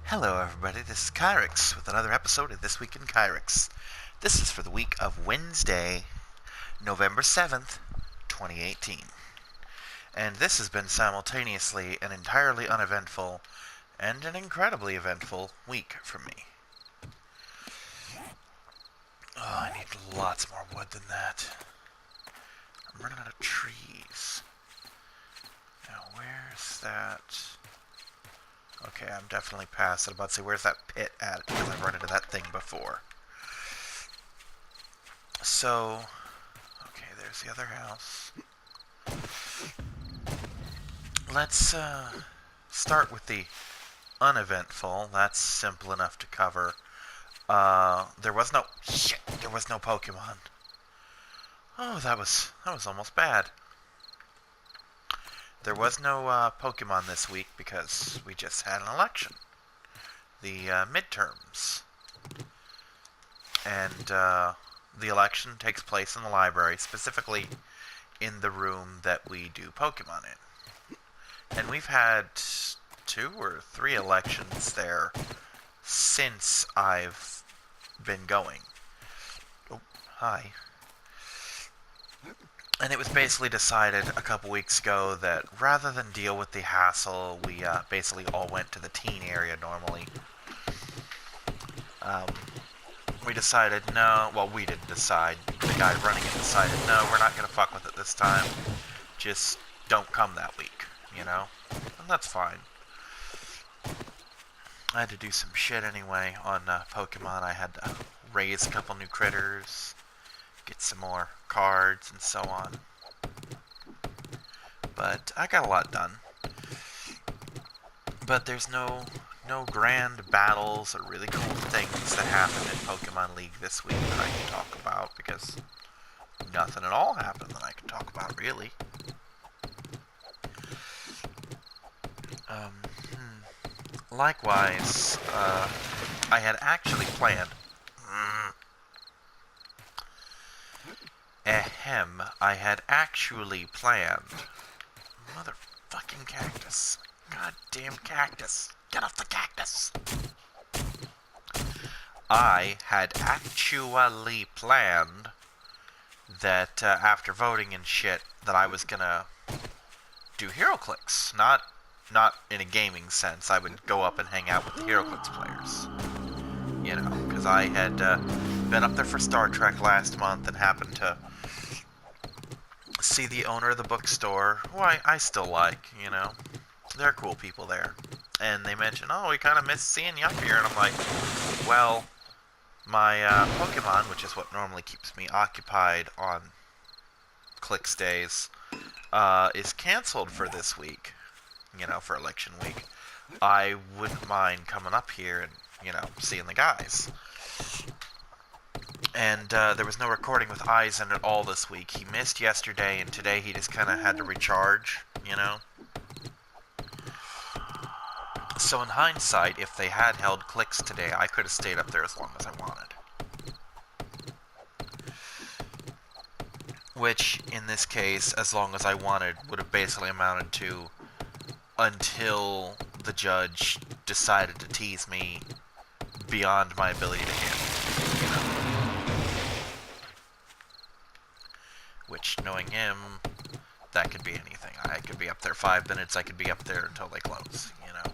Hello everybody, this is Kyrix with another episode of This Week in Kyrix. This is for the week of Wednesday, November 7th, 2018. And this has been simultaneously an entirely uneventful and an incredibly eventful week for me. Oh, I need lots more wood than that. I'm running out of trees. Now, where's that? Okay, I'm definitely past it. I'm about to say, where's that pit at? Because I've run into that thing before. So, okay, there's the other house. Let's start with the uneventful. That's simple enough to cover. There was no Pokemon. Oh, that was almost bad. There was no Pokemon this week because we just had an election. The midterms. And the election takes place in the library, specifically in the room that we do Pokemon in. And we've had 2 or 3 elections there since I've been going. Oh, hi. And it was basically decided a couple weeks ago that rather than deal with the hassle, we basically all went to the teen area normally. We decided no, well, we didn't decide. The guy running it decided, no, we're not going to fuck with it this time. Just don't come that week, you know? And that's fine. I had to do some shit anyway on Pokemon. I had to raise a couple new critters, get some more cards and so on. But I got a lot done. But there's no grand battles or really cool things that happened in Pokemon League this week that I can talk about, because nothing at all happened that I can talk about, really. Likewise, I had actually planned... I had actually planned... Motherfucking cactus. Goddamn cactus. Get off the cactus! I had actually planned that after voting and shit, that I was gonna do HeroClix. Not in a gaming sense. I would go up and hang out with the HeroClix players. You know, because I had been up there for Star Trek last month and happened to see the owner of the bookstore, who I still like, you know. They're cool people there. And they mentioned, oh, we kind of miss seeing you up here. And I'm like, well, my Pokemon, which is what normally keeps me occupied on Clicks days, is canceled for this week, you know, for election week. I wouldn't mind coming up here and, you know, seeing the guys. And there was no recording with Eisen at all this week. He missed yesterday, and today he just kind of had to recharge, you know? So in hindsight, if they had held Clicks today, I could have stayed up there as long as I wanted. Which, in this case, as long as I wanted, would have basically amounted to until the judge decided to tease me beyond my ability to handle, you know? Which, knowing him, that could be anything. I could be up there 5 minutes, I could be up there until they close, you know?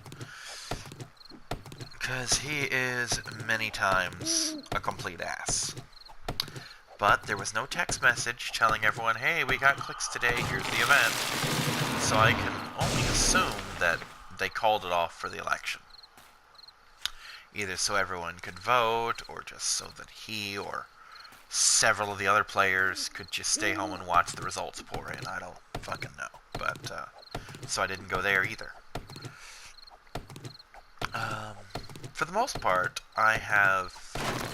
Because he is many times a complete ass. But there was no text message telling everyone, hey, we got Clicks today, here's the event. So I can only assume that they called it off for the election. Either so everyone could vote, or just so that he or several of the other players could just stay home and watch the results pour in. I don't fucking know. But, so I didn't go there either. For the most part, I have,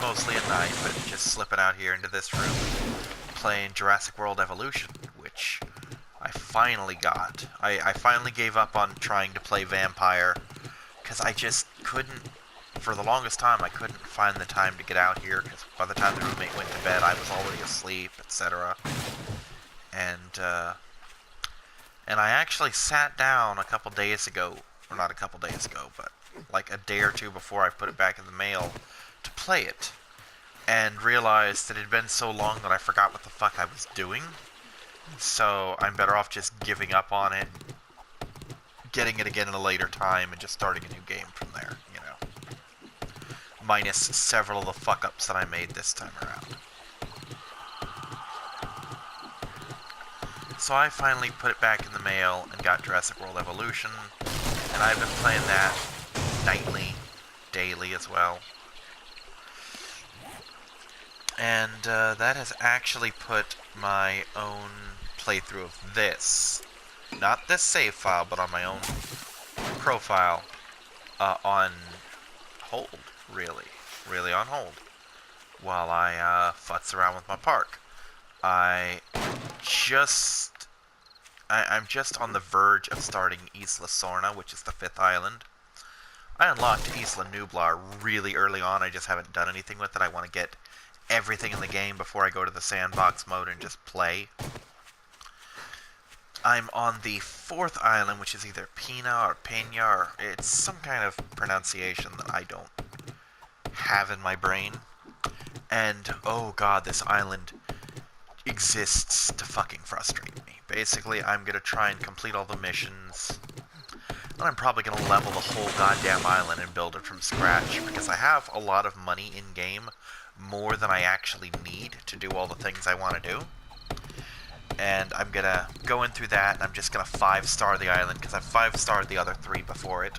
mostly at night, but just slipping out here into this room, playing Jurassic World Evolution, which I finally got. I finally gave up on trying to play Vampire, because I just couldn't, for the longest time, I couldn't find the time to get out here, because by the time the roommate went to bed, I was already asleep, etc. And I actually sat down a couple days ago, or not a couple days ago, but like a day or two before I put it back in the mail to play it, and realized that it had been so long that I forgot what the fuck I was doing. So I'm better off just giving up on it, getting it again in a later time, and just starting a new game from there, you know. Minus several of the fuck-ups that I made this time around. So I finally put it back in the mail and got Jurassic World Evolution, and I've been playing that nightly, daily as well. And that has actually put my own playthrough of this, not this save file, but on my own profile, on hold, really on hold, while I futz around with my park. I'm just on the verge of starting Isla Sorna, which is the 5th island. I unlocked Isla Nublar really early on, I just haven't done anything with it. I want to get everything in the game before I go to the sandbox mode and just play. I'm on the 4th island, which is either Pina or Pena, or it's some kind of pronunciation that I don't have in my brain. And, oh god, this island exists to fucking frustrate me. Basically, I'm gonna try and complete all the missions, and I'm probably gonna level the whole goddamn island and build it from scratch, because I have a lot of money in-game, more than I actually need to do all the things I want to do. And I'm gonna go in through that, and I'm just gonna 5-star the island, because I've 5-starred the other 3 before it.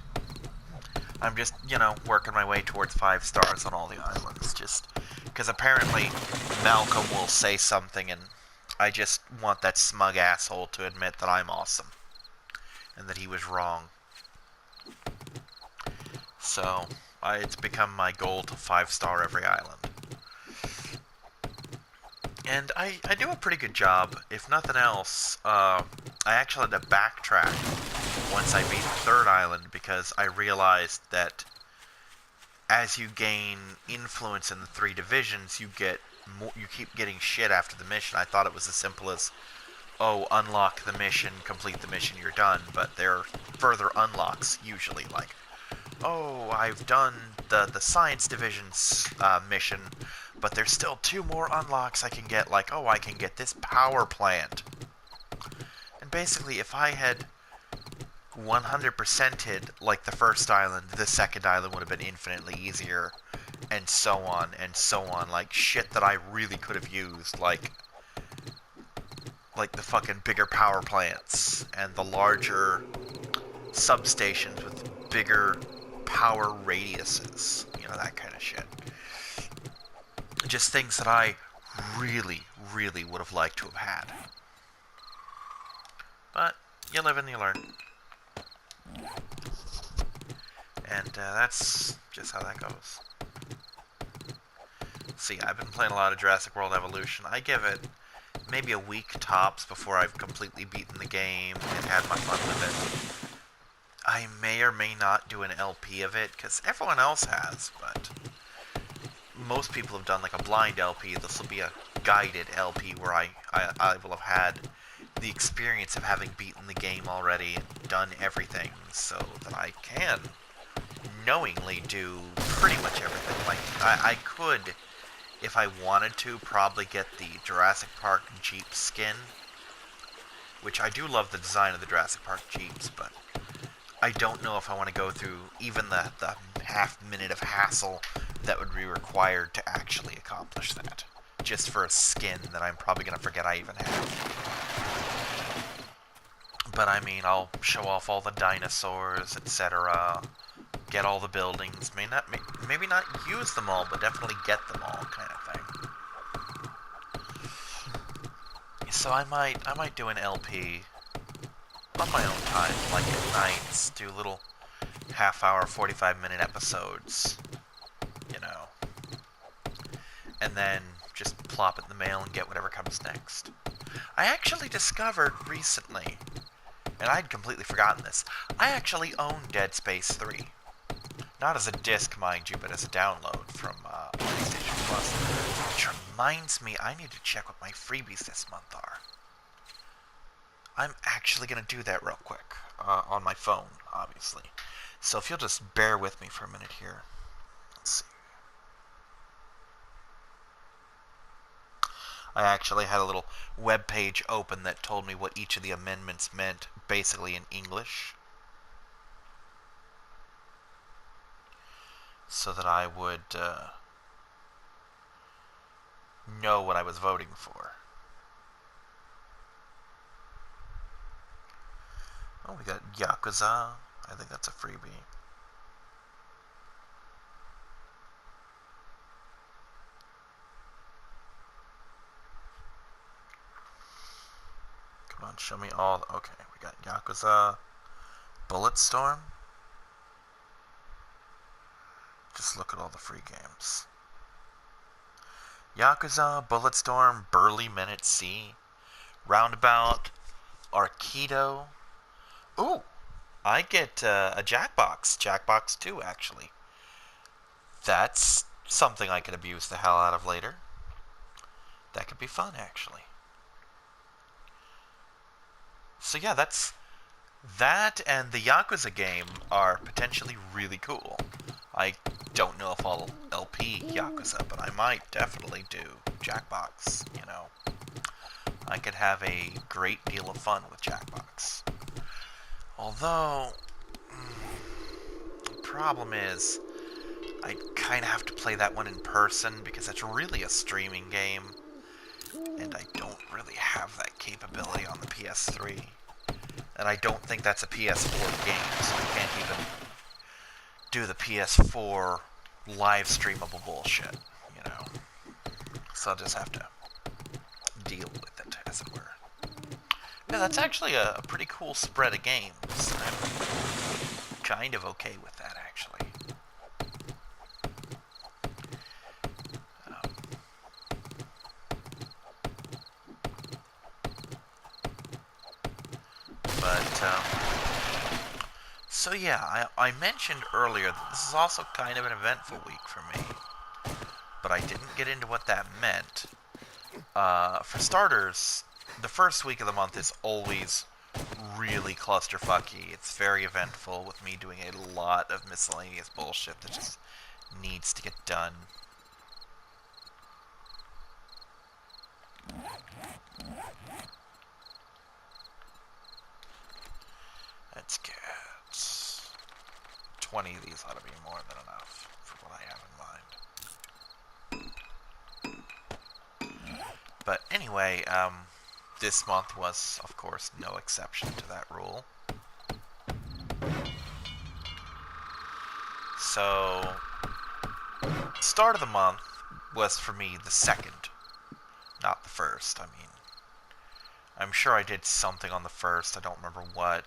I'm just, you know, working my way towards 5 stars on all the islands, just because apparently Malcolm will say something, and I just want that smug asshole to admit that I'm awesome, and that he was wrong. So, it's become my goal to 5-star every island. And I do a pretty good job. If nothing else, I actually had to backtrack once I beat the 3rd island, because I realized that as you gain influence in the 3 divisions, you keep getting shit after the mission. I thought it was as simple as, oh, unlock the mission, complete the mission, you're done. But there are further unlocks, usually, like, oh, I've done the science division's mission, but there's still 2 more unlocks I can get, like, oh, I can get this power plant. And basically, if I had 100%ed, like, the 1st island, the 2nd island would have been infinitely easier, and so on, like, shit that I really could have used, like the fucking bigger power plants, and the larger substations with bigger power radiuses, you know, that kind of shit. Just things that I really would have liked to have had. But you live and you learn. And that's just how that goes. See, I've been playing a lot of Jurassic World Evolution. I give it maybe a week tops before I've completely beaten the game and had my fun with it. I may or may not do an LP of it, because everyone else has, but most people have done like a blind LP. This will be a guided LP where I will have had the experience of having beaten the game already and done everything, so that I can knowingly do pretty much everything. Like, I could, if I wanted to, probably get the Jurassic Park Jeep skin, which I do love the design of the Jurassic Park Jeeps, but I don't know if I want to go through even the half-minute of hassle that would be required to actually accomplish that, just for a skin that I'm probably going to forget I even have. But I mean, I'll show off all the dinosaurs, etc., get all the buildings, maybe not use them all, but definitely get them all, kind of thing. So I might do an LP on my own time, like at nights, do little half-hour, 45-minute episodes, you know, and then just plop it in the mail and get whatever comes next. I actually discovered recently, and I'd completely forgotten this, I actually own Dead Space 3. Not as a disc, mind you, but as a download from PlayStation Plus. Which reminds me, I need to check what my freebies this month are. I'm actually going to do that real quick, on my phone, obviously. So if you'll just bear with me for a minute here. Let's see. I actually had a little web page open that told me what each of the amendments meant, basically in English, so that I would know what I was voting for. Oh, we got Yakuza. I think that's a freebie. Come on, show me all. Okay, we got Yakuza, Bulletstorm. Just look at all the free games. Yakuza, Bulletstorm, Burly Men at Sea, Roundabout, Arkido. Ooh, I get a Jackbox. Jackbox 2, actually. That's something I could abuse the hell out of later. That could be fun, actually. So yeah, that and the Yakuza game are potentially really cool. I don't know if I'll LP Yakuza, but I might definitely do Jackbox, you know. I could have a great deal of fun with Jackbox. Although, the problem is, I kind of have to play that one in person because it's really a streaming game, and I don't really have that capability on the PS3. And I don't think that's a PS4 game, so I can't even do the PS4 live streamable bullshit, you know. So I'll just have to deal with it, as it were. Yeah, that's actually a pretty cool spread of games. I'm kind of okay with that, actually. So yeah, I mentioned earlier that this is also kind of an eventful week for me. But I didn't get into what that meant. For starters, the first week of the month is always really clusterfucky. It's very eventful with me doing a lot of miscellaneous bullshit that just needs to get done. Let's get 20 of these ought to be more than enough for what I have in mind. But anyway, this month was, of course, no exception to that rule. So, start of the month was for me the second, not the first. I mean, I'm sure I did something on the first. I don't remember what.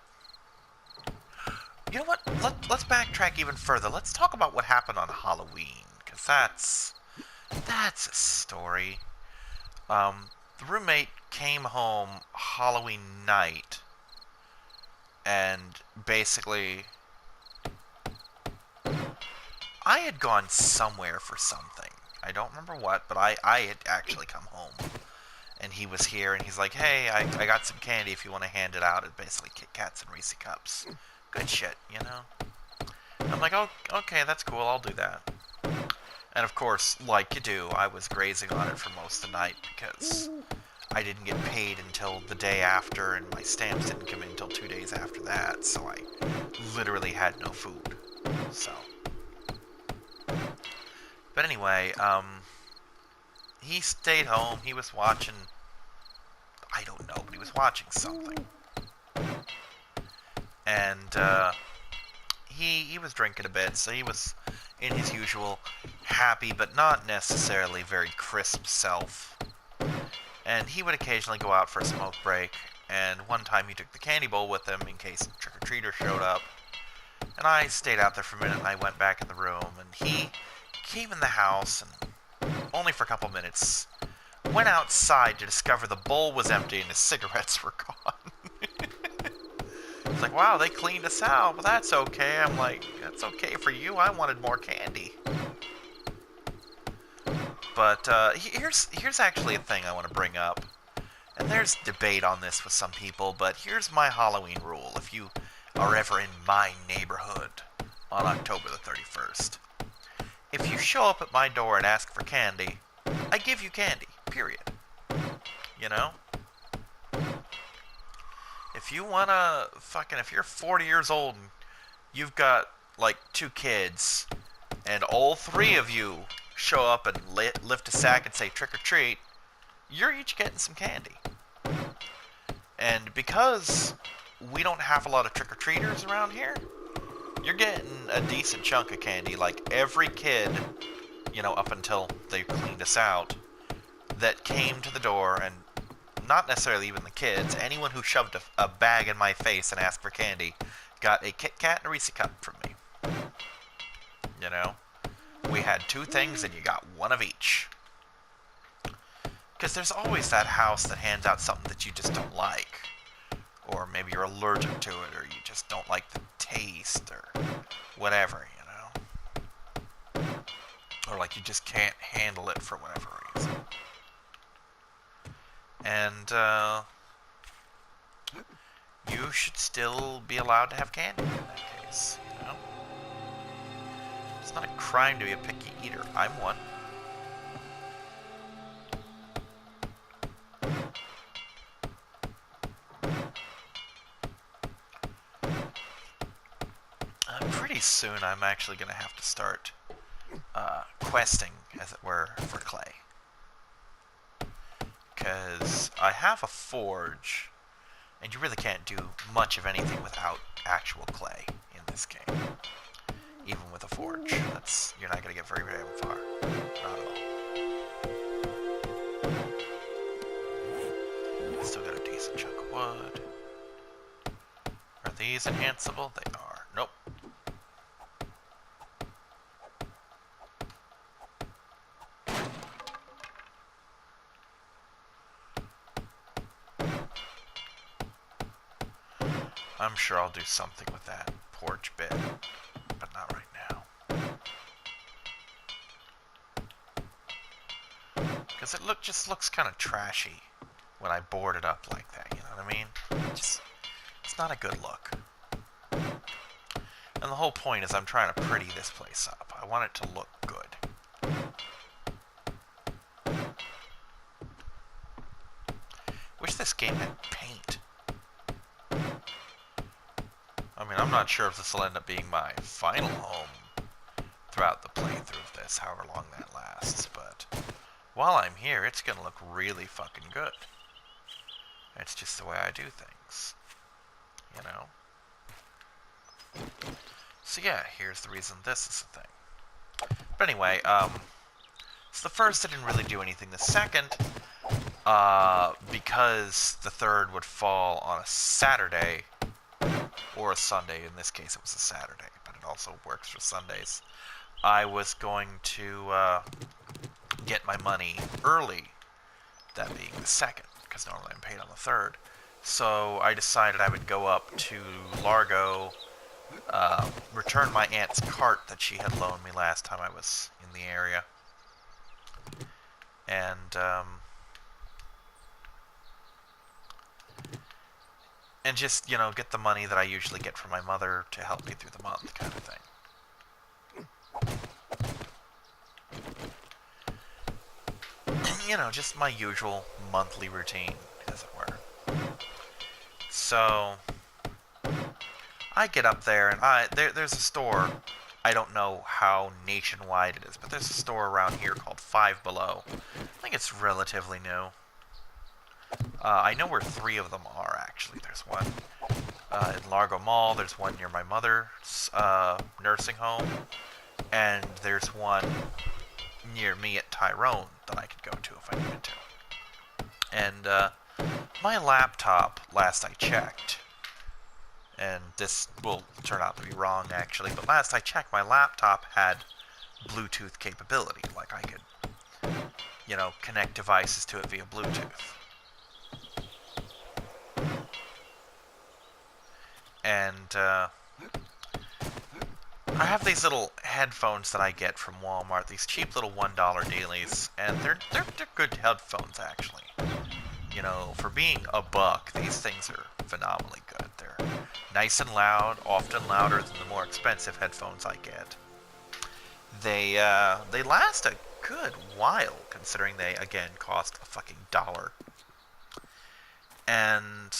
You know what? Let's backtrack even further. Let's talk about what happened on Halloween, because that's a story. The roommate came home Halloween night, and basically, I had gone somewhere for something. I don't remember what, but I had actually come home, and he was here, and he's like, hey, I got some candy if you want to hand it out. It's basically Kit Kats and Reese Cups. Good shit, you know? I'm like, oh, okay, that's cool, I'll do that. And of course, like you do, I was grazing on it for most of the night because I didn't get paid until the day after, and my stamps didn't come in until 2 days after that, so I literally had no food. So. But anyway, he stayed home, he was watching, I don't know, but he was watching something. And, he was drinking a bit, so he was in his usual happy but not necessarily very crisp self. And he would occasionally go out for a smoke break, and one time he took the candy bowl with him in case a trick-or-treater showed up. And I stayed out there for a minute, and I went back in the room, and he came in the house, and only for a couple minutes, went outside to discover the bowl was empty and his cigarettes were gone. It's like, wow, they cleaned us out, but that's okay. I'm like, that's okay for you. I wanted more candy. But here's actually a thing I want to bring up. And there's debate on this with some people, but here's my Halloween rule. If you are ever in my neighborhood, on October the 31st. If you show up at my door and ask for candy, I give you candy, period. You know? If you wanna if you're 40 years old and you've got, like, 2 kids, and all 3 of you show up and lift a sack and say trick or treat, you're each getting some candy. And because we don't have a lot of trick or treaters around here, you're getting a decent chunk of candy. Like, every kid, you know, up until they cleaned us out, that came to the door, and not necessarily even the kids, anyone who shoved a bag in my face and asked for candy, got a Kit Kat and a Reese cup from me. You know? We had 2 things and you got 1 of each. Because there's always that house that hands out something that you just don't like. Or maybe you're allergic to it, or you just don't like the taste, or whatever, you know? Or like you just can't handle it for whatever reason. And, you should still be allowed to have candy in that case, you know? It's not a crime to be a picky eater. I'm one. Pretty soon I'm actually going to have to start questing, as it were, for clay. Because I have a forge, and you really can't do much of anything without actual clay in this game. Even with a forge, you're not going to get very damn far. Not at all. Still got a decent chunk of wood. Are these enhanceable? They are. Nope. I'm sure I'll do something with that porch bit, but not right now. Because it just looks kind of trashy when I board it up like that, you know what I mean? It's not a good look. And the whole point is I'm trying to pretty this place up. I want it to look good. Wish this game had paint. I mean, I'm not sure if this will end up being my final home throughout the playthrough of this, however long that lasts, but while I'm here, it's gonna look really fucking good. It's just the way I do things, you know? So yeah, here's the reason this is a thing. But anyway, so the first I didn't really do anything. The second, because the third would fall on a Saturday, or a Sunday. In this case, it was a Saturday, but it also works for Sundays. I was going to get my money early, that being the second, because normally I'm paid on the third. So I decided I would go up to Largo, return my aunt's cart that she had loaned me last time I was in the area, and just, you know, get the money that I usually get from my mother to help me through the month, kind of thing. You know, just my usual monthly routine, as it were. So I get up there, and there's a store. I don't know how nationwide it is, but there's a store around here called Five Below. I think it's relatively new. I know where 3 of them are, actually. There's one in Largo Mall, there's one near my mother's nursing home, and there's one near me at Tyrone that I could go to if I needed to. And my laptop, last I checked, and this will turn out to be wrong, actually, but last I checked, my laptop had Bluetooth capability. Like, I could, you know, connect devices to it via Bluetooth. And I have these little headphones that I get from Walmart, these cheap little $1 dailies, and they're good headphones, actually. You know, for being $1, these things are phenomenally good. They're Nice and loud, often louder than the more expensive headphones I get. They last a good while, considering they, again, cost a fucking $1. And...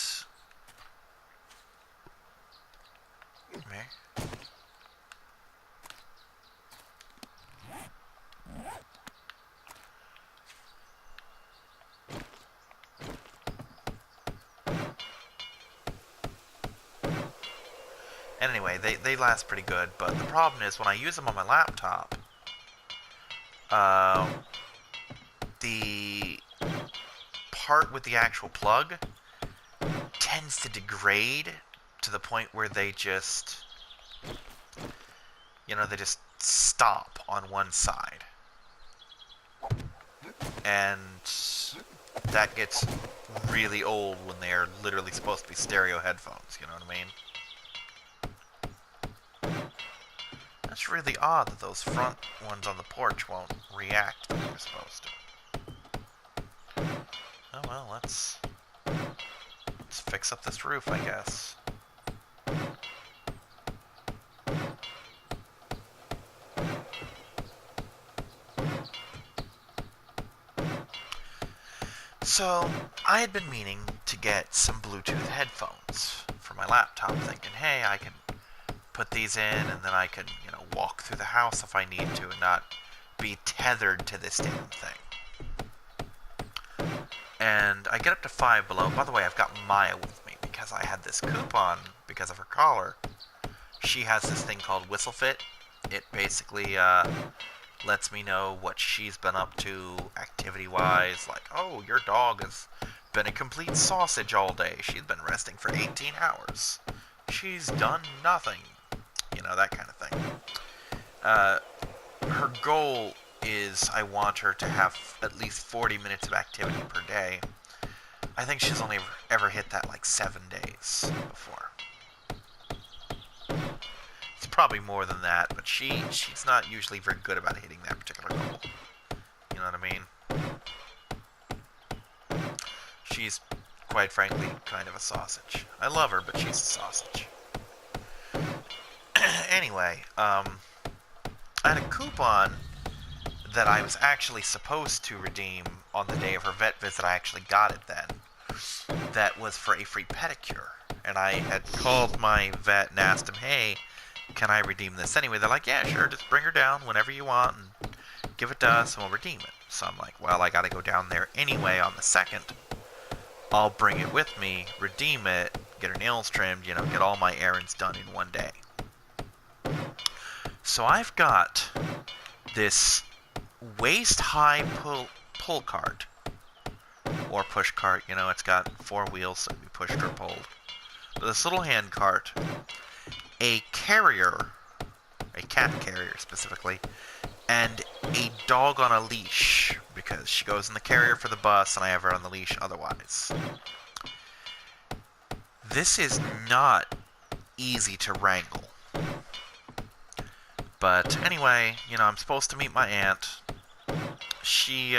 And anyway, they last pretty good, but the problem is when I use them on my laptop, the part with the actual plug tends to degrade to the point where they just, they just stop on one side. And that gets really old when they're literally supposed to be stereo headphones, you know what I mean? It's really odd that those front ones on the porch won't react the way they're supposed to. Oh well, let's fix up this roof, I guess. So, I had been meaning to get some Bluetooth headphones for my laptop, thinking, hey, I can put these in and then I can, walk through the house if I need to and not be tethered to this damn thing. And I get up to Five Below. By the way, I've got Maya with me because I had this coupon because of her collar. She has this thing called Whistle Fit. It basically lets me know what she's been up to activity-wise. Like, oh, your dog has been a complete sausage all day. She's been resting for 18 hours. She's done nothing. That kind of thing. Her goal is I want her to have at least 40 minutes of activity per day. I think she's only ever hit that like 7 days before. It's probably more than that, but she's not usually very good about hitting that particular goal. You know what I mean? She's, quite frankly, kind of a sausage. I love her, but she's a sausage. Anyway, I had a coupon that I was actually supposed to redeem on the day of her vet visit. I actually got it then. That was for a free pedicure. And I had called my vet and asked him, hey, can I redeem this anyway? They're like, yeah, sure, just bring her down whenever you want and give it to us and we'll redeem it. So I'm like, well, I gotta go down there anyway on the 2nd. I'll bring it with me, redeem it, get her nails trimmed, get all my errands done in one day. So I've got this waist-high pull cart, or push cart, it's got 4 wheels, so it can be pushed or pulled. But this little hand cart, a carrier, a cat carrier specifically, and a dog on a leash, because she goes in the carrier for the bus and I have her on the leash otherwise. This is not easy to wrangle. But anyway, I'm supposed to meet my aunt. She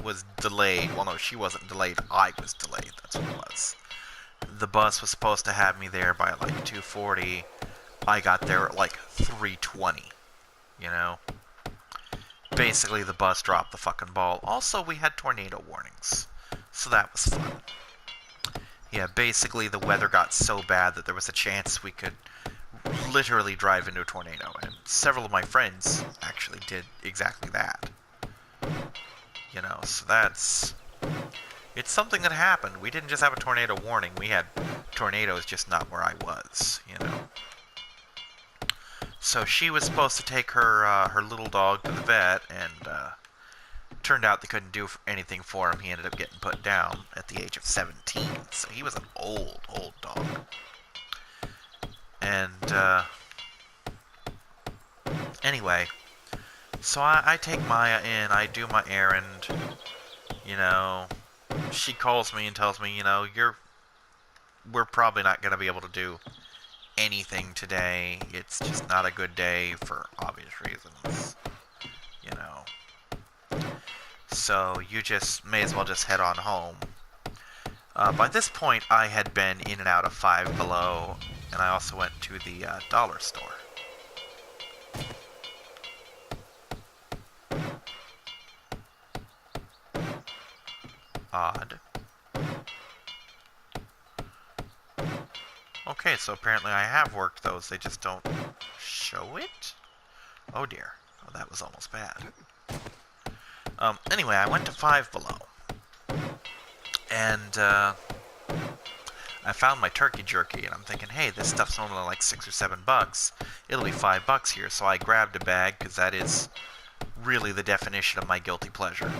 was delayed. Well, no, she wasn't delayed. I was delayed. That's what it was. The bus was supposed to have me there by like 2:40. I got there at like 3:20. Basically, the bus dropped the fucking ball. Also, we had tornado warnings. So that was fun. Yeah, basically the weather got so bad that there was a chance we could literally drive into a tornado, and several of my friends actually did exactly that. So it's something that happened. We didn't just have a tornado warning, we had tornadoes, just not where I was, So she was supposed to take her little dog to the vet, and turned out they couldn't do anything for him. He ended up getting put down at the age of 17, so he was an old dog. And, anyway, so I take Maya in, I do my errand, she calls me and tells me, we're probably not going to be able to do anything today. It's just not a good day for obvious reasons, So you just may as well just head on home. By this point, I had been in and out of Five Below and I also went to the dollar store. Odd. Okay, so apparently I have worked those, they just don't show it? Oh dear. Oh, that was almost bad. Anyway, I went to Five Below. And, I found my turkey jerky, and I'm thinking, hey, this stuff's normally like $6 or $7. It'll be $5 here, so I grabbed a bag, because that is really the definition of my guilty pleasure.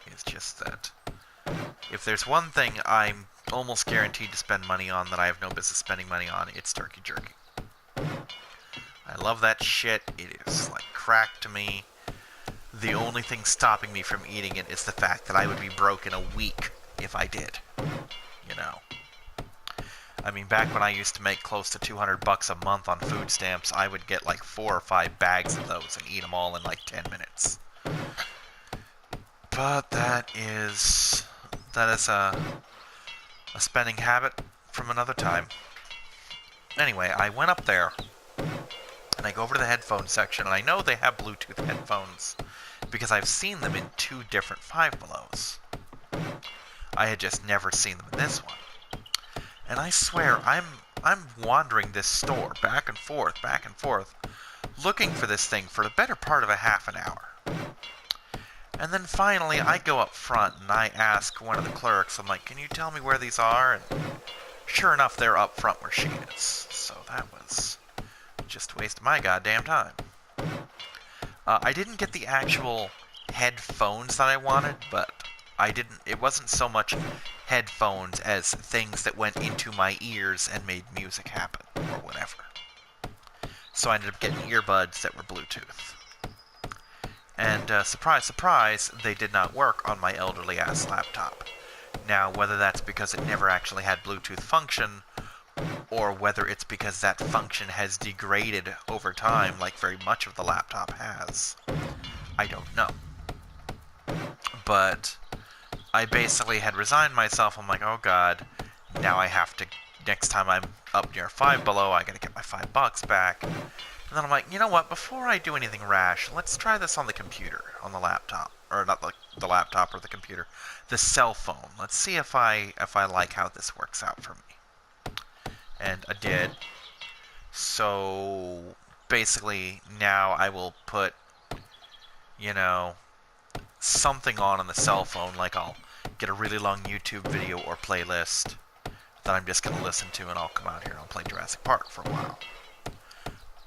It's just that if there's one thing I'm almost guaranteed to spend money on that I have no business spending money on, it's turkey jerky. I love that shit. It is like crack to me. The only thing stopping me from eating it is the fact that I would be broke in a week if I did. You know. I mean, back when I used to make close to $200 a month on food stamps, I would get like 4 or 5 bags of those and eat them all in like 10 minutes. But that is a spending habit from another time. Anyway, I went up there, and I go over to the headphone section, and I know they have Bluetooth headphones, because I've seen them in 2 different Five Belows. I had just never seen them in this one. And I swear, I'm wandering this store back and forth, looking for this thing for the better part of a half an hour. And then finally, I go up front and I ask one of the clerks, I'm like, can you tell me where these are? And sure enough, they're up front where she is. So that was just a waste of my goddamn time. I didn't get the actual headphones that I wanted, but it wasn't so much headphones as things that went into my ears and made music happen, or whatever. So I ended up getting earbuds that were Bluetooth. And surprise, surprise, they did not work on my elderly-ass laptop. Now, whether that's because it never actually had Bluetooth function, or whether it's because that function has degraded over time, like very much of the laptop has, I don't know. But I basically had resigned myself. I'm like, oh god, now I have to, next time I'm up near Five Below, I gotta get my $5 back. And then I'm like, you know what, before I do anything rash, let's try this on the computer, on the laptop. Or not the laptop or the computer, the cell phone. Let's see if I like how this works out for me. And I did. So basically now I will put, you know, something on the cell phone, like I'll get a really long YouTube video or playlist that I'm just going to listen to, and I'll come out here and I'll play Jurassic Park for a while.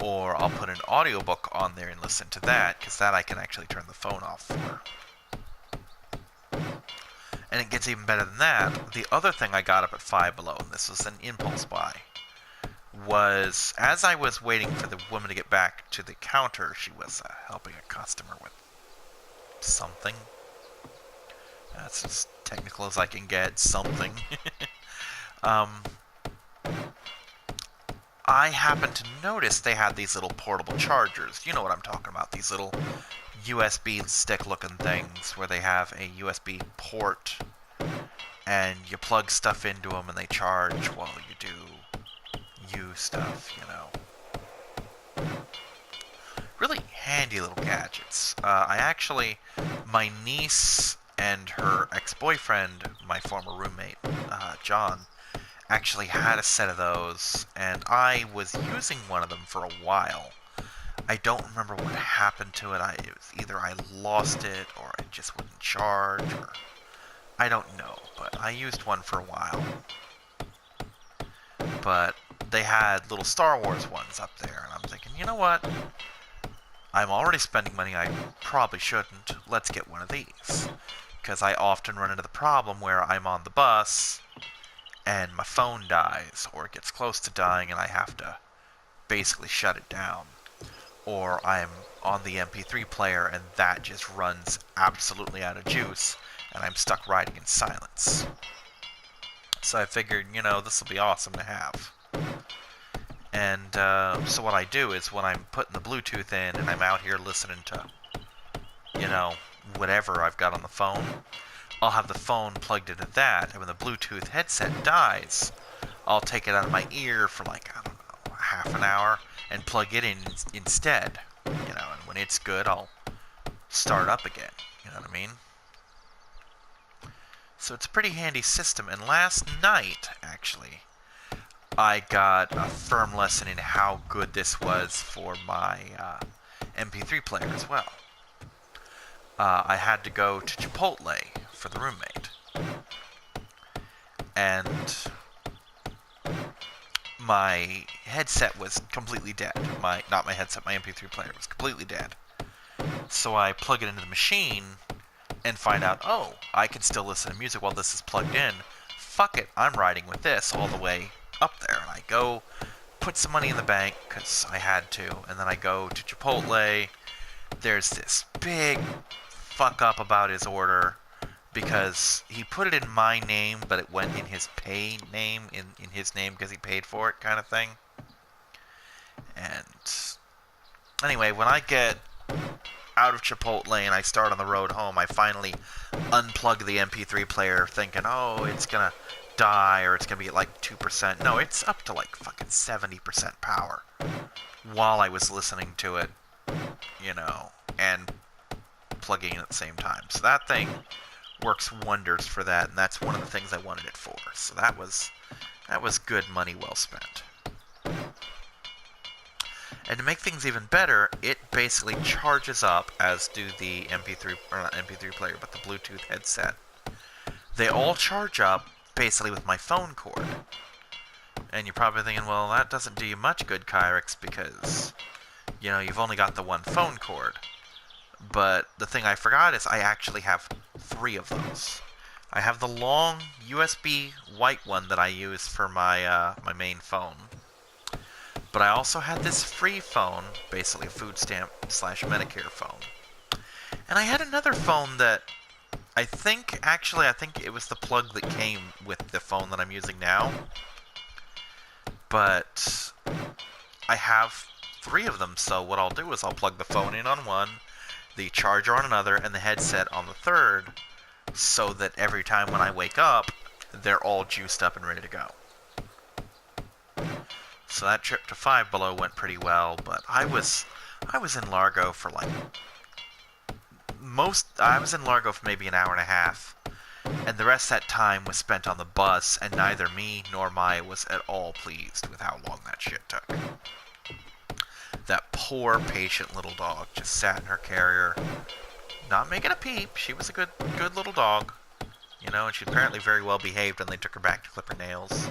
Or I'll put an audiobook on there and listen to that, because that I can actually turn the phone off for. And it gets even better than that. The other thing I got up at Five Below, and this was an impulse buy, was as I was waiting for the woman to get back to the counter, she was helping a customer with something. That's as technical as I can get, something. I happened to notice they had these little portable chargers. You know what I'm talking about. These little USB stick-looking things where they have a USB port and you plug stuff into them and they charge while you do stuff, you know. Really handy little gadgets. My niece and her ex-boyfriend, my former roommate, John, actually had a set of those, and I was using one of them for a while. I don't remember what happened to it. It was either I lost it, or it just wouldn't charge, or I don't know, but I used one for a while. But they had little Star Wars ones up there, and I'm thinking, you know what? I'm already spending money I probably shouldn't. Let's get one of these. Because I often run into the problem where I'm on the bus and my phone dies, or it gets close to dying and I have to basically shut it down. Or I'm on the MP3 player and that just runs absolutely out of juice and I'm stuck riding in silence. So I figured, you know, this will be awesome to have. And so what I do is when I'm putting the Bluetooth in and I'm out here listening to, you know, whatever I've got on the phone, I'll have the phone plugged into that, and when the Bluetooth headset dies, I'll take it out of my ear for like, I don't know, half an hour and plug it in instead. You know, and when it's good, I'll start up again. You know what I mean? So it's a pretty handy system. And last night, actually, I got a firm lesson in how good this was for my MP3 player as well. I had to go to Chipotle for the roommate. And my headset was completely dead. Not my headset, my MP3 player was completely dead. So I plug it into the machine and find out, oh, I can still listen to music while this is plugged in. Fuck it, I'm riding with this all the way up there. And I go put some money in the bank, because I had to, and then I go to Chipotle. There's this big fuck up about his order, because he put it in my name, but it went in his pay name, in his name, because he paid for it, kind of thing. And anyway, when I get out of Chipotle and I start on the road home, I finally unplug the MP3 player thinking, oh, it's gonna die or it's gonna be at like 2%. No, it's up to like fucking 70% power while I was listening to it, you know, and plugging in at the same time. So that thing works wonders for that, and that's one of the things I wanted it for. So that was good money well spent. And to make things even better, it basically charges up, as do the MP3, or not MP3 player, but the Bluetooth headset. They all charge up basically with my phone cord. And you're probably thinking, well, that doesn't do you much good, Kyrix, because, you know, you've only got the one phone cord. But the thing I forgot is I actually have 3 of those. I have the long USB white one that I use for my my main phone. But I also had this free phone, basically a food stamp / Medicare phone. And I had another phone that I think it was the plug that came with the phone that I'm using now. But I have 3 of them, so what I'll do is I'll plug the phone in on one, the charger on another, and the headset on the third, so that every time when I wake up, they're all juiced up and ready to go. So that trip to Five Below went pretty well, but I was in Largo for like I was in Largo for maybe an hour and a half, and the rest of that time was spent on the bus, and neither me nor Maya was at all pleased with how long that shit took. That poor, patient little dog just sat in her carrier, not making a peep. She was a good little dog, you know, and she apparently very well behaved when they took her back to clip her nails.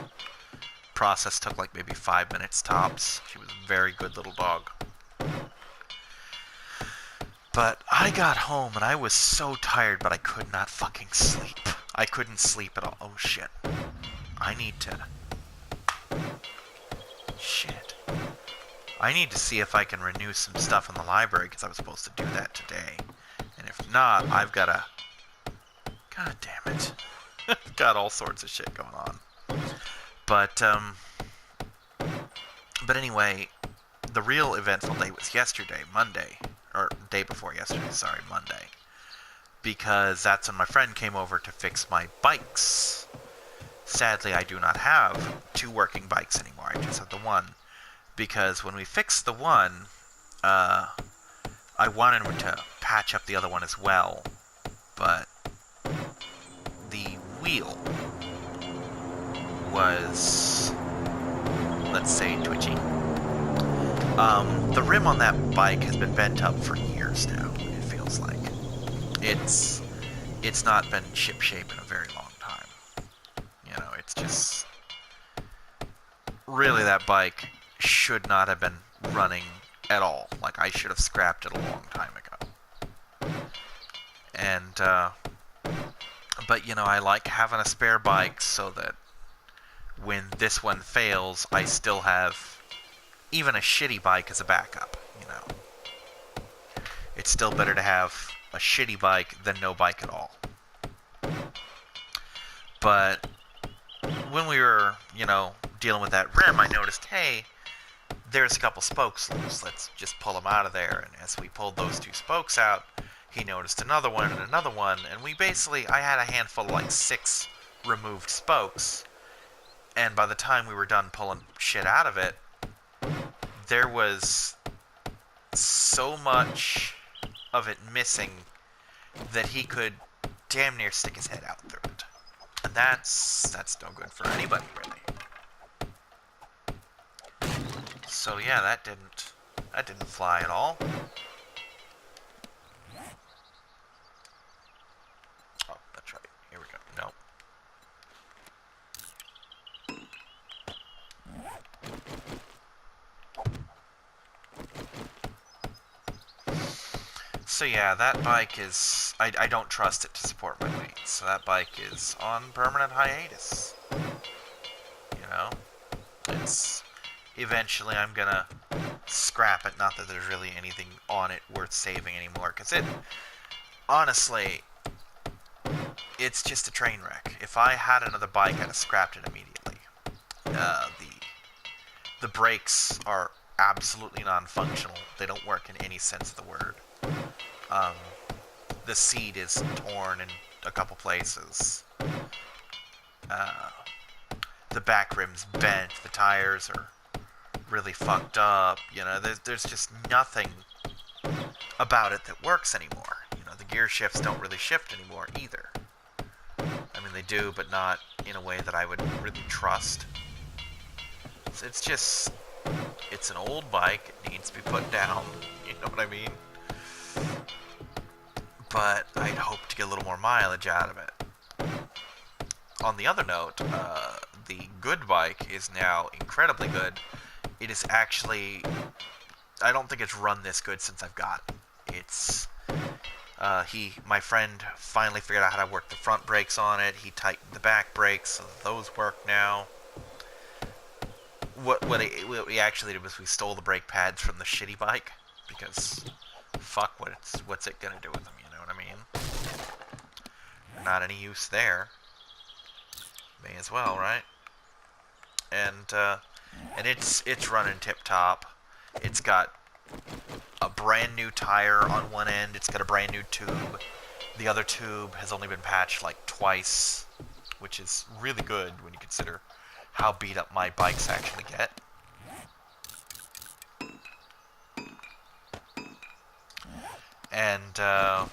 Process took like maybe 5 minutes tops. She was a very good little dog. But I got home and I was so tired, but I could not fucking sleep. I couldn't sleep at all. Oh shit. I need to see if I can renew some stuff in the library, because I was supposed to do that today. And if not, I've got to... God damn it. I've got all sorts of shit going on. But anyway, the real eventful day was yesterday, Monday. Or day before yesterday, sorry, Monday. Because that's when my friend came over to fix my bikes. Sadly, I do not have 2 working bikes anymore. I just have the one. Because when we fixed the one, I wanted him to patch up the other one as well. But the wheel was, let's say, twitchy. The rim on that bike has been bent up for years now, it feels like. It's not been ship-shape in a very long time. You know, it's just... Really, that bike should not have been running at all. Like, I should have scrapped it a long time ago. And, but, you know, I like having a spare bike so that when this one fails, I still have even a shitty bike as a backup, you know. It's still better to have a shitty bike than no bike at all. But when we were, you know, dealing with that rim, I noticed, hey, there's a couple spokes loose. Let's just pull them out of there. And as we pulled those 2 spokes out, he noticed another one and another one. And we basically, I had a handful of like 6 removed spokes. And by the time we were done pulling shit out of it, there was so much of it missing that he could damn near stick his head out through it. And that's no good for anybody, really. So yeah, that didn't fly at all. Oh, that's right. Here we go. Nope. So yeah, that bike is... I don't trust it to support my weight. So that bike is on permanent hiatus. You know? It's... Eventually I'm gonna scrap it. Not that there's really anything on it worth saving anymore. Because it... Honestly... It's just a train wreck. If I had another bike, I'd have scrapped it immediately. The brakes are absolutely non-functional. They don't work in any sense of the word. The seat is torn in a couple places. The back rim's bent. The tires are really fucked up. You know, there's just nothing about it that works anymore. You know, the gear shifts don't really shift anymore either. I mean, they do, but not in a way that I would really trust. So it's just... It's an old bike. It needs to be put down. You know what I mean? But I'd hope to get a little more mileage out of it. On the other note, the good bike is now incredibly good. It is actually... I don't think it's run this good since I've got it. It's... my friend finally figured out how to work the front brakes on it. He tightened the back brakes, so those work now. What we actually did was we stole the brake pads from the shitty bike, because fuck, what's it gonna do with them, you know what I mean? They're not any use there. May as well, right? And it's running tip top. It's got a brand new tire on one end. It's got a brand new tube. The other tube has only been patched like twice, which is really good when you consider how beat up my bikes actually get. And the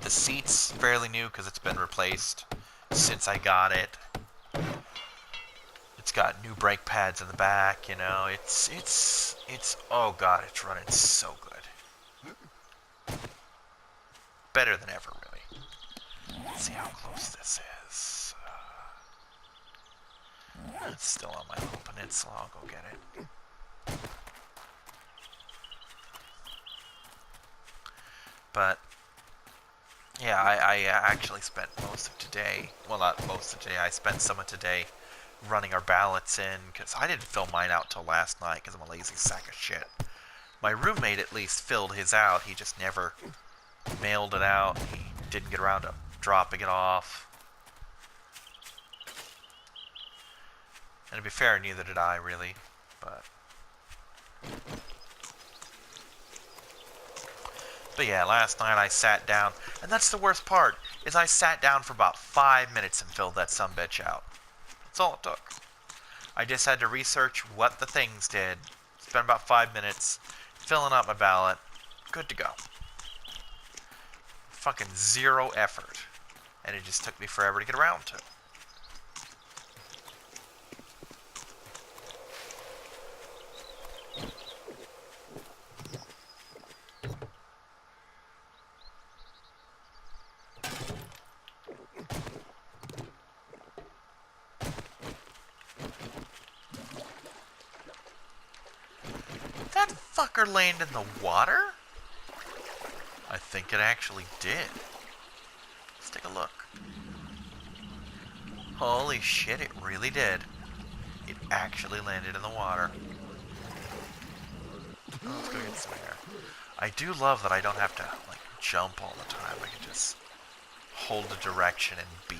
seat's fairly new because it's been replaced since I got it. It's got new brake pads in the back, you know. It's oh god, it's running so good. Better than ever, really. Let's see how close this is. It's still on my little peninsula. I'll go get it. But yeah, I actually spent most of today. Well, not most of today. I spent some of today running our ballots in because I didn't fill mine out till last night because I'm a lazy sack of shit. My roommate at least filled his out. He just never mailed it out. He didn't get around to dropping it off. And to be fair, neither did I, really. But yeah, last night I sat down, and that's the worst part, is I sat down for about 5 minutes and filled that sumbitch out. That's all it took. I just had to research what the things did, spent about 5 minutes filling out my ballot, good to go. Fucking zero effort. And it just took me forever to get around to it. That fucker land in the water? I think it actually did. Let's take a look. Holy shit, it really did. It actually landed in the water. Oh, let's go get some air. I do love that I don't have to, like, jump all the time. I can just hold the direction and B.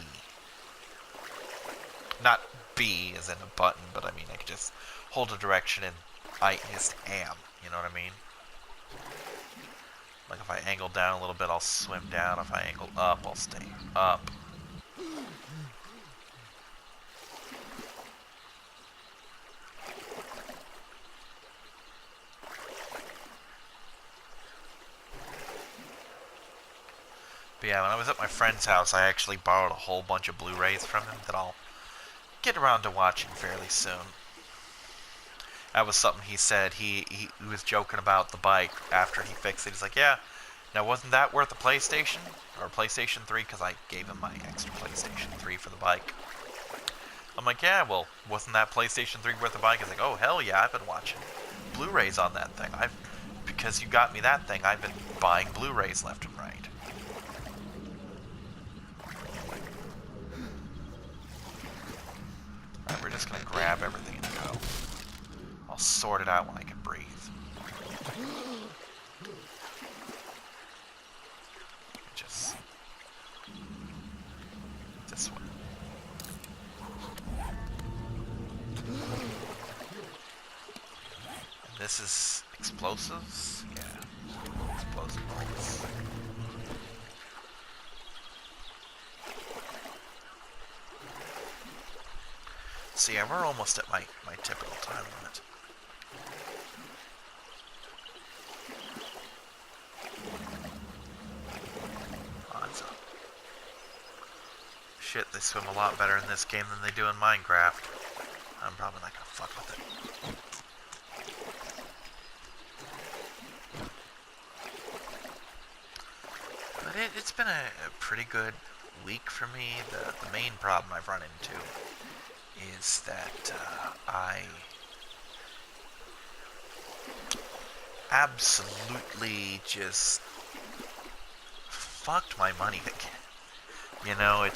Not B as in a button, but I mean, I can just hold the direction and I just am. You know what I mean? Like if I angle down a little bit, I'll swim down. If I angle up, I'll stay up. But yeah, when I was at my friend's house, I actually borrowed a whole bunch of Blu-rays from him that I'll get around to watching fairly soon. That was something he said. He was joking about the bike after he fixed it. He's like, yeah, now wasn't that worth a PlayStation? Or a PlayStation 3? Because I gave him my extra PlayStation 3 for the bike. I'm like, yeah, well, wasn't that PlayStation 3 worth a bike? He's like, oh, hell yeah, I've been watching Blu-rays on that thing. Because you got me that thing, I've been buying Blu-rays left and right. Alright, we're just gonna grab everything and go. I'll sort it out when I can breathe. Just this way. And this is explosives? Yeah. Explosive bullets. So yeah, we're almost at my typical time limit. Odds up. Shit, they swim a lot better in this game than they do in Minecraft. I'm probably not gonna fuck with it. But it's been a pretty good week for me. The main problem I've run into is that I absolutely just fucked my money again. You know,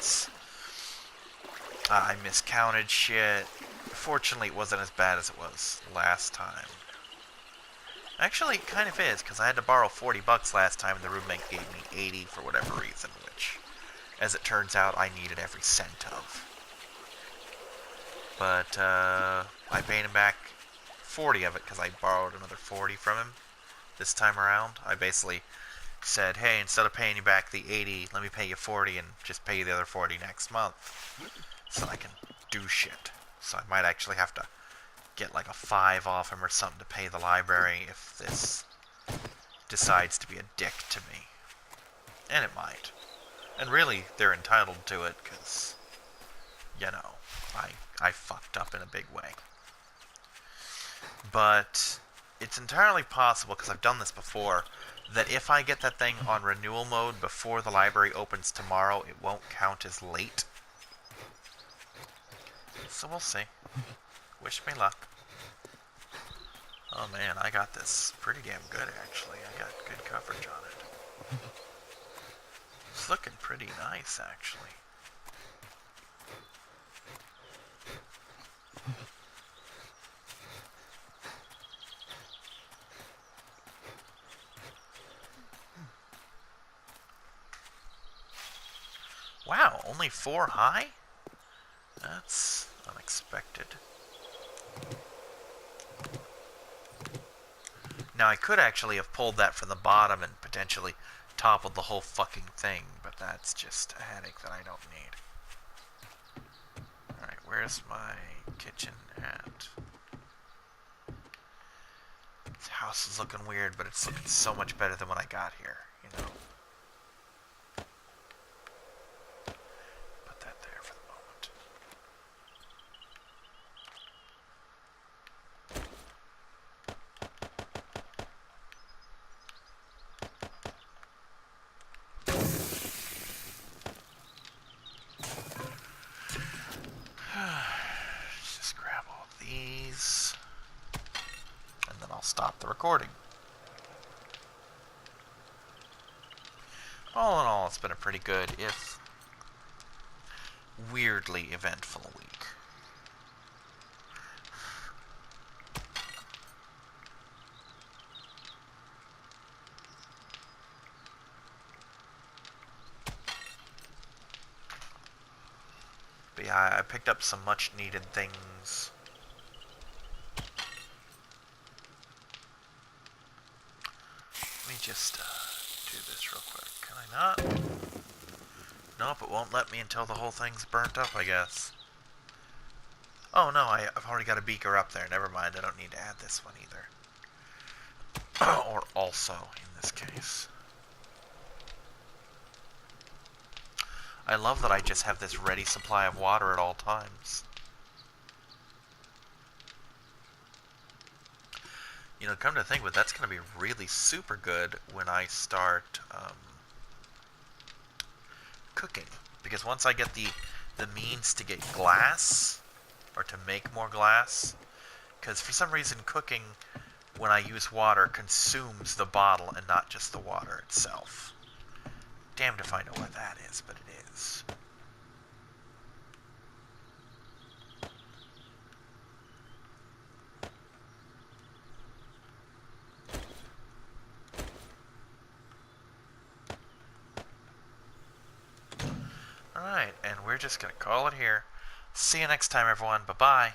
I miscounted shit. Fortunately, it wasn't as bad as it was last time. Actually, it kind of is, because I had to borrow $40 last time and the roommate gave me 80 for whatever reason, which, as it turns out, I needed every cent of. But I paid him back 40 of it because I borrowed another 40 from him this time around. I basically said, hey, instead of paying you back the 80, let me pay you 40 and just pay you the other 40 next month so I can do shit. So I might actually have to get like a 5 off him or something to pay the library if this decides to be a dick to me. And it might. And really, they're entitled to it because, you know, I fucked up in a big way. But it's entirely possible, because I've done this before, that if I get that thing on renewal mode before the library opens tomorrow, it won't count as late. So we'll see. Wish me luck. Oh man, I got this pretty damn good actually. I got good coverage on it. It's looking pretty nice actually. Wow, only 4 high? That's unexpected. Now, I could actually have pulled that from the bottom and potentially toppled the whole fucking thing, but that's just a headache that I don't need. Alright, where's my kitchen at? This house is looking weird, but it's looking so much better than when I got here, you know? Put that there for the moment. Just grab all these, and then I'll stop the recording. All in all, it's been a pretty good, if weirdly eventful week. But yeah, I picked up some much needed things. Let me just do this real quick. Can I not? Nope, it won't let me until the whole thing's burnt up, I guess. Oh no, I've already got a beaker up there. Never mind, I don't need to add this one either. Or also, in this case. I love that I just have this ready supply of water at all times. You know, come to think of it, that's going to be really super good when I start cooking. Because once I get the means to get glass, or to make more glass, because for some reason cooking, when I use water, consumes the bottle and not just the water itself. Damned if I know what that is, but it is. Alright, and we're just going to call it here. See you next time, everyone. Bye-bye.